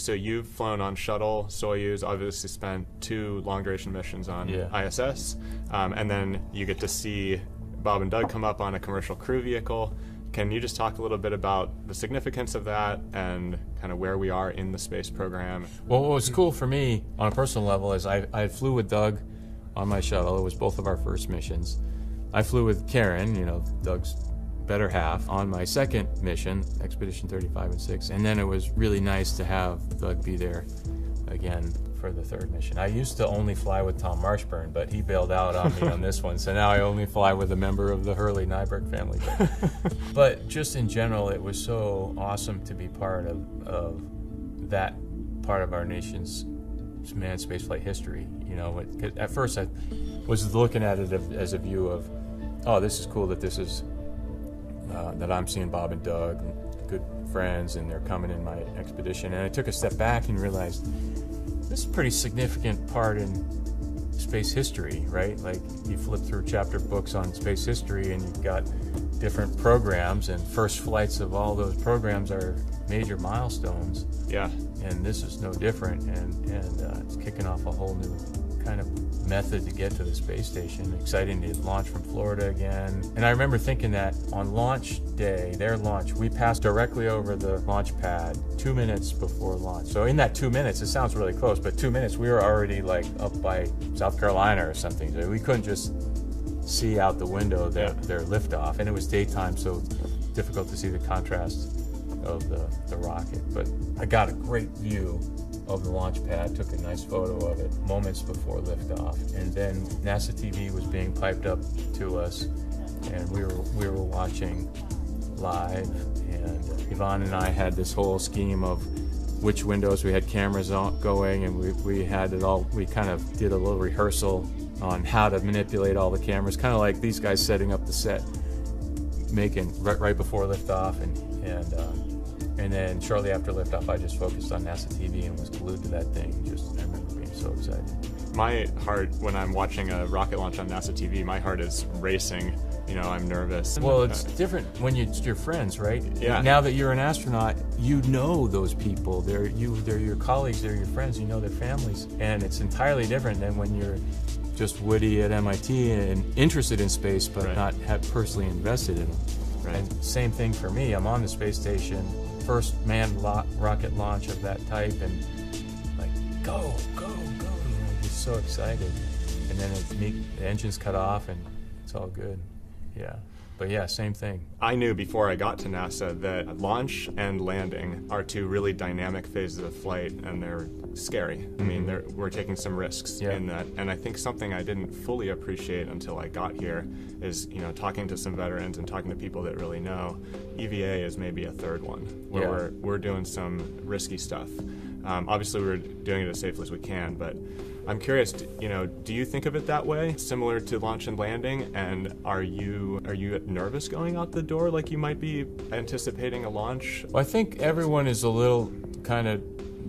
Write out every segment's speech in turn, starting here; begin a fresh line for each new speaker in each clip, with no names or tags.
So you've flown on shuttle, Soyuz, obviously spent 2 long-duration missions on ISS, and then you get to see Bob and Doug come up on a commercial crew vehicle. Can you just talk a little bit about the significance of that and kind of where we are in the space program?
Well, what was cool for me on a personal level is I flew with Doug on my shuttle. It was both of our first missions. I flew with Karen, Doug's better half, on my second mission, Expedition 35 and 6. And then it was really nice to have Doug be there again for the third mission. I used to only fly with Tom Marshburn, but he bailed out on me on this one, so now I only fly with a member of the Hurley-Nyberg family. But just in general, it was so awesome to be part of that part of our nation's manned spaceflight history. At first I was looking at it as a view of, oh, this is cool that this is that I'm seeing Bob and Doug, and good friends, and they're coming in my expedition. And I took a step back and realized this is a pretty significant part in space history, right? Like, you flip through chapter books on space history and you've got different programs, and first flights of all those programs are major milestones.
Yeah.
And this is no different, and it's kicking off a whole new kind of method to get to the space station. Exciting to launch from Florida again. And I remember thinking that on launch day, their launch, we passed directly over the launch pad 2 minutes before launch. So in that 2 minutes, it sounds really close, but 2 minutes, we were already like up by South Carolina or something. So we couldn't just see out the window their liftoff, and it was daytime, so difficult to see the contrast of the rocket. But I got a great view of the launch pad, took a nice photo of it moments before liftoff, and then NASA TV was being piped up to us, and we were watching live, and Yvonne and I had this whole scheme of which windows we had cameras on going, and we had it all. We kind of did a little rehearsal on how to manipulate all the cameras, kind of like these guys setting up the set, making right before liftoff, and then shortly after liftoff, I just focused on NASA TV and was glued to that thing. I remember being so excited.
My heart, when I'm watching a rocket launch on NASA TV, my heart is racing. I'm nervous.
Well, it's different when it's your friends, right?
Yeah.
Now that you're an astronaut, you know those people. They're your colleagues, they're your friends, you know their families. And it's entirely different than when you're just Woody at MIT and interested in space, but not personally invested in it.
Right.
And same thing for me. I'm on the space station, first manned rocket launch of that type, and like, go, just so excited. And then the engine's cut off, and it's all good. Yeah. But yeah, same thing.
I knew before I got to NASA that launch and landing are 2 really dynamic phases of flight, and they're scary. Mm-hmm. I mean, we're taking some risks in that. And I think something I didn't fully appreciate until I got here is, talking to some veterans and talking to people that really know, EVA is maybe a third one, where we're doing some risky stuff. Obviously, we're doing it as safely as we can, but I'm curious, do you think of it that way, similar to launch and landing? And are you nervous going out the door, like you might be anticipating a launch?
Well, I think everyone is a little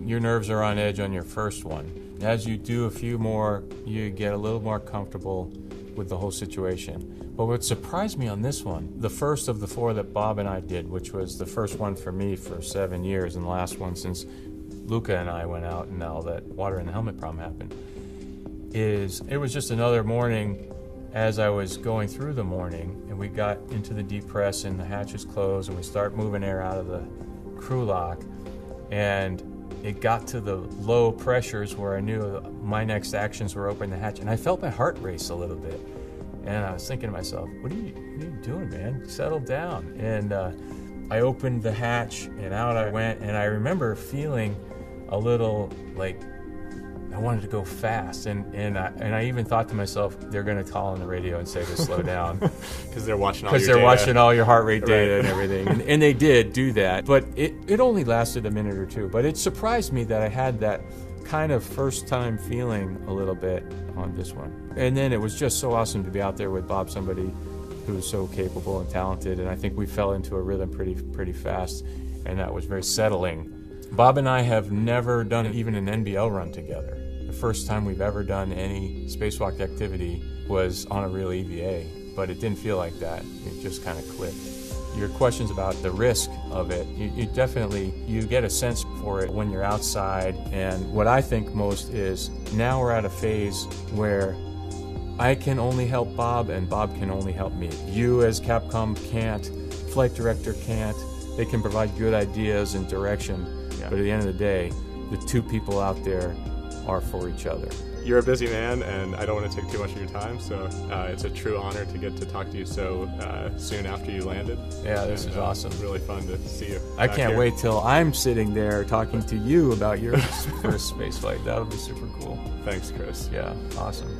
your nerves are on edge on your first one. As you do a few more, you get a little more comfortable with the whole situation. But what surprised me on this one, the first of the 4 that Bob and I did, which was the first one for me for 7 years, and the last one since Luca and I went out and all that water in the helmet problem happened, it was just another morning as I was going through the morning, and we got into the deep press and the hatches closed, and we start moving air out of the crew lock, and it got to the low pressures where I knew my next actions were opening the hatch, and I felt my heart race a little bit, and I was thinking to myself, what are you doing, man? Settle down. And I opened the hatch, and out I went, and I remember feeling a little like I wanted to go fast, and I even thought to myself, they're going to call on the radio and say to slow down
because they're watching
all your heart rate data and everything, and they did do that, but it only lasted a minute or 2. But it surprised me that I had that kind of first time feeling a little bit on this one, and then it was just so awesome to be out there with Bob, somebody who's so capable and talented, and I think we fell into a rhythm pretty fast, and that was very settling. Bob and I have never done even an NBL run together. The first time we've ever done any spacewalk activity was on a real EVA, but it didn't feel like that. It just kind of clicked. your questions about the risk of it, you definitely, you get a sense for it when you're outside. And what I think most is now we're at a phase where I can only help Bob and Bob can only help me. You as Capcom can't, flight director can't. They can provide good ideas and direction, but at the end of the day, the two people out there are for each other.
You're a busy man, and I don't want to take too much of your time, so it's a true honor to get to talk to you so soon after you landed.
Yeah, this is awesome.
Really fun to see you.
I can't wait till I'm sitting there talking to you about your first space flight. That'll be super cool.
Thanks, Chris.
Yeah, awesome.